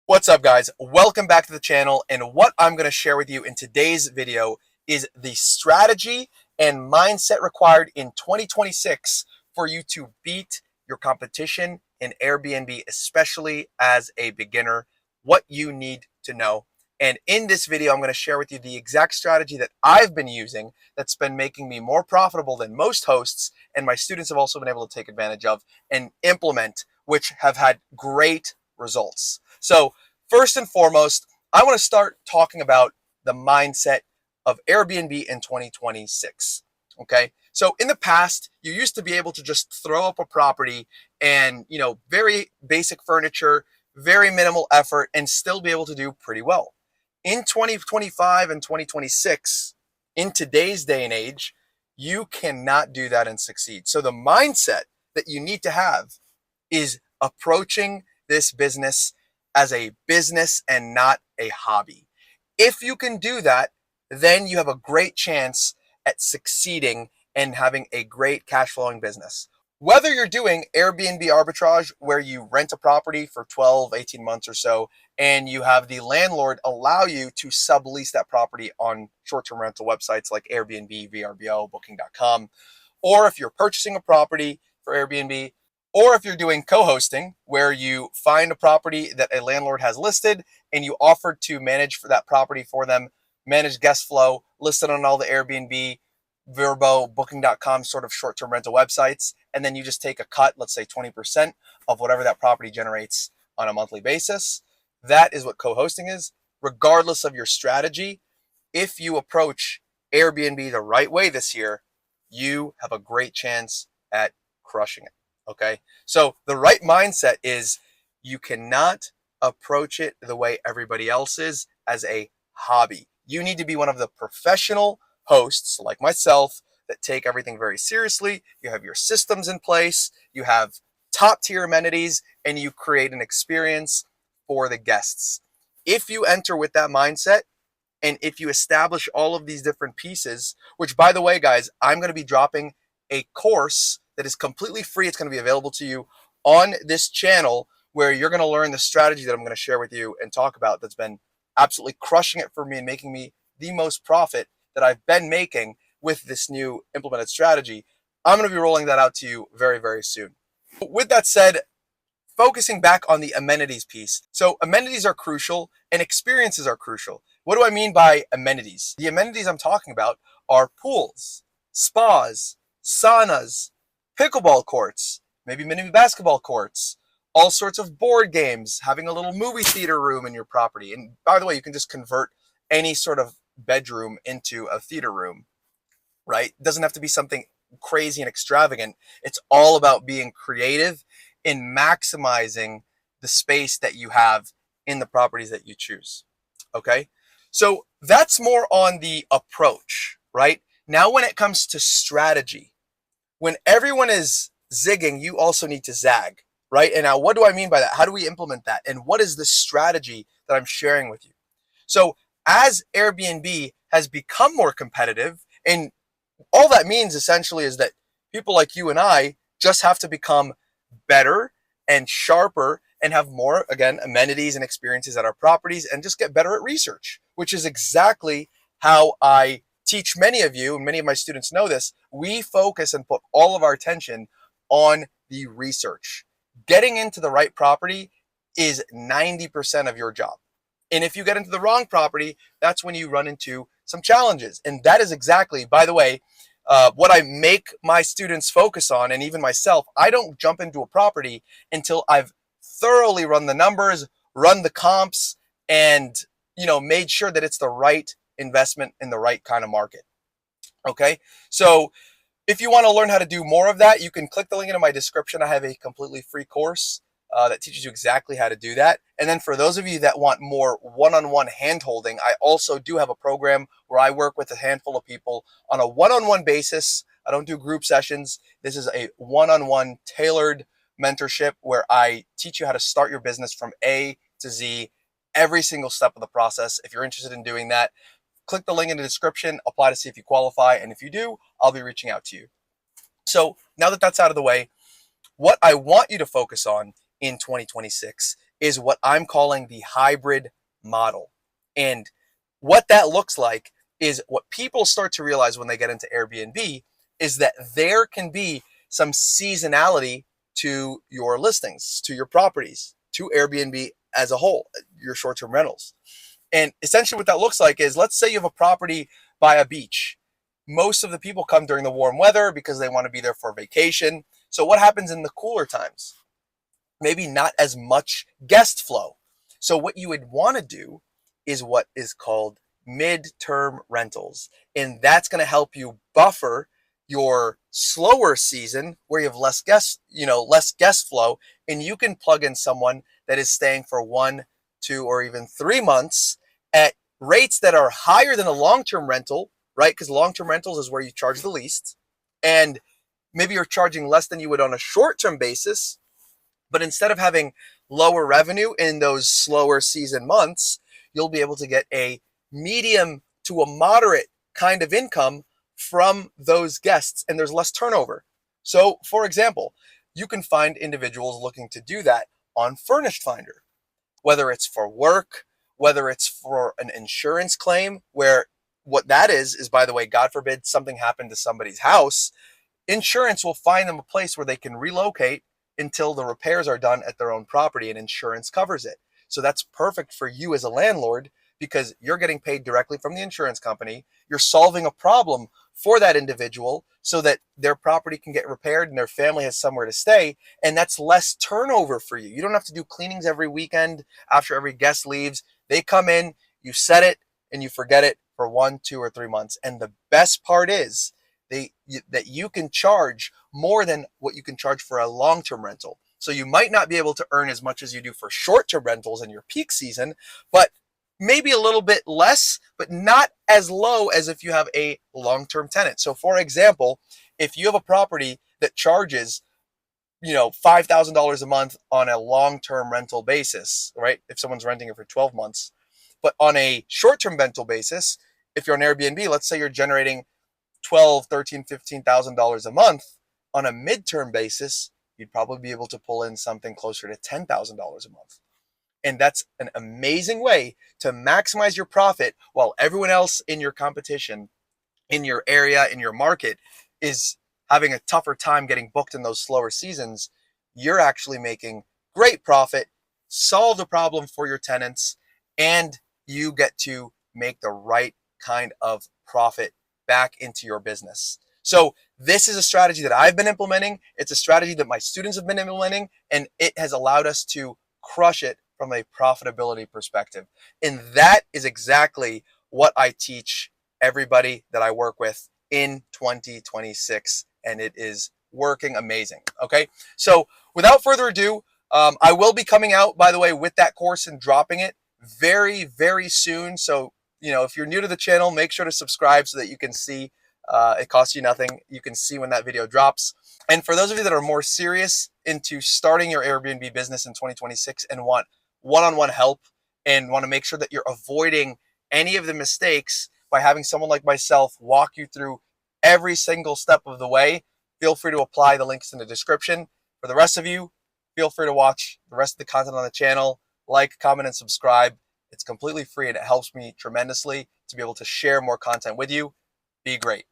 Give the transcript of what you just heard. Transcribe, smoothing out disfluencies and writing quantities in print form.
What's up, guys? Welcome back to the channel, and what I'm going to share with you in today's video is the strategy and mindset required in 2026 for you to beat your competition in Airbnb, especially as a beginner, what you need to know. And in this video, I'm going to share with you the exact strategy that I've been using that's been making me more profitable than most hosts, and my students have also been able to take advantage of and implement, which have had great results. So first and foremost, I want to start talking about the mindset of Airbnb in 2026. Okay. So in the past, you used to be able to just throw up a property and, very basic furniture, very minimal effort, and still be able to do pretty well. In 2025 and 2026, in today's day and age, you cannot do that and succeed. So the mindset that you need to have is approaching this business as a business and not a hobby. If you can do that, then you have a great chance at succeeding and having a great cash flowing business. Whether you're doing Airbnb arbitrage, where you rent a property for 12, 18 months or so, and you have the landlord allow you to sublease that property on short-term rental websites like Airbnb, VRBO, Booking.com, or if you're purchasing a property for Airbnb, or if you're doing co-hosting, where you find a property that a landlord has listed and you offer to manage for that property for them, manage guest flow, listed on all the Airbnb, Vrbo, Booking.com sort of short-term rental websites, and then you just take a cut, let's say 20% of whatever that property generates on a monthly basis. That is what co-hosting is. Regardless of your strategy, if you approach Airbnb the right way this year, you have a great chance at crushing it. Okay. So the right mindset is you cannot approach it the way everybody else is as a hobby. You need to be one of the professional hosts like myself that take everything very seriously. You have your systems in place, you have top tier amenities, and you create an experience for the guests. If you enter with that mindset, and if you establish all of these different pieces, which by the way, guys, I'm going to be dropping a course that is completely free. It's going to be available to you on this channel, where you're going to learn the strategy that I'm going to share with you and talk about that's been absolutely crushing it for me and making me the most profit that I've been making with this new implemented strategy. I'm going to be rolling that out to you very, very soon. With that said, focusing back on the amenities piece. So amenities are crucial and experiences are crucial. What do I mean by amenities? The amenities I'm talking about are pools, spas, saunas, pickleball courts, maybe mini basketball courts, all sorts of board games, having a little movie theater room in your property. And by the way, you can just convert any sort of bedroom into a theater room, right? It doesn't have to be something crazy and extravagant. It's all about being creative in maximizing the space that you have in the properties that you choose. Okay. So that's more on the approach, right? Now, when it comes to strategy, when everyone is zigging, you also need to zag, right? And now, what do I mean by that? How do we implement that? And what is the strategy that I'm sharing with you? So as Airbnb has become more competitive, and all that means essentially is that people like you and I just have to become better and sharper and have more, again, amenities and experiences at our properties and just get better at research, which is exactly how I teach many of you, and many of my students know this. We focus and put all of our attention on the research. Getting into the right property is 90% of your job. And if you get into the wrong property, that's when you run into some challenges. And that is exactly, by the way, what I make my students focus on, and even myself. I don't jump into a property until I've thoroughly run the numbers, run the comps, and made sure that it's the right investment in the right kind of market. Okay, so if you want to learn how to do more of that, you can click the link in my description. I have a completely free course that teaches you exactly how to do that. And then for those of you that want more one-on-one hand-holding, I also do have a program where I work with a handful of people on a one-on-one basis. I don't do group sessions. This is a one-on-one tailored mentorship where I teach you how to start your business from A to Z, every single step of the process. If you're interested in doing that, click the link in the description, apply to see if you qualify. And if you do, I'll be reaching out to you. So now that that's out of the way, what I want you to focus on in 2026 is what I'm calling the hybrid model. And what that looks like is what people start to realize when they get into Airbnb is that there can be some seasonality to your listings, to your properties, to Airbnb as a whole, your short-term rentals. And essentially what that looks like is, let's say you have a property by a beach. Most of the people come during the warm weather because they want to be there for vacation. So what happens in the cooler times? Maybe not as much guest flow. So what you would want to do is what is called mid-term rentals. And that's going to help you buffer your slower season where you have less guest flow, and you can plug in someone that is staying for 1, 2, or even 3 months at rates that are higher than a long-term rental, right? Because long-term rentals is where you charge the least. And maybe you're charging less than you would on a short-term basis, but instead of having lower revenue in those slower season months, you'll be able to get a medium to a moderate kind of income from those guests, and there's less turnover. So, for example, you can find individuals looking to do that on Furnished Finder, whether it's for work, whether it's for an insurance claim, where what that is, by the way, God forbid something happened to somebody's house, insurance will find them a place where they can relocate until the repairs are done at their own property, and insurance covers it. So that's perfect for you as a landlord because you're getting paid directly from the insurance company. You're solving a problem for that individual so that their property can get repaired and their family has somewhere to stay. And that's less turnover for you. You don't have to do cleanings every weekend after every guest leaves. They come in, you set it, and you forget it for 1, 2, or 3 months. And the best part is that you can charge more than what you can charge for a long-term rental. So you might not be able to earn as much as you do for short-term rentals in your peak season, but maybe a little bit less, but not as low as if you have a long-term tenant. So for example, if you have a property that charges, $5,000 a month on a long-term rental basis, right? If someone's renting it for 12 months, but on a short-term rental basis, if you're on Airbnb, let's say you're generating $12,000, $13,000, $15,000 a month, on a midterm basis, you'd probably be able to pull in something closer to $10,000 a month. And that's an amazing way to maximize your profit while everyone else in your competition, in your area, in your market is having a tougher time getting booked in those slower seasons. You're actually making great profit, solve the problem for your tenants, and you get to make the right kind of profit back into your business. So this is a strategy that I've been implementing. It's a strategy that my students have been implementing, and it has allowed us to crush it from a profitability perspective. And that is exactly what I teach everybody that I work with in 2026. And it is working amazing. Okay. So without further ado, I will be coming out, by the way, with that course and dropping it very, very soon. So, if you're new to the channel, make sure to subscribe so that you can see, it costs you nothing. You can see when that video drops. And for those of you that are more serious into starting your Airbnb business in 2026 and want one-on-one help and want to make sure that you're avoiding any of the mistakes by having someone like myself walk you through every single step of the way, feel free to apply the links in the description. For the rest of you, feel free to watch the rest of the content on the channel, like, comment, and subscribe. It's completely free and it helps me tremendously to be able to share more content with you. Be great.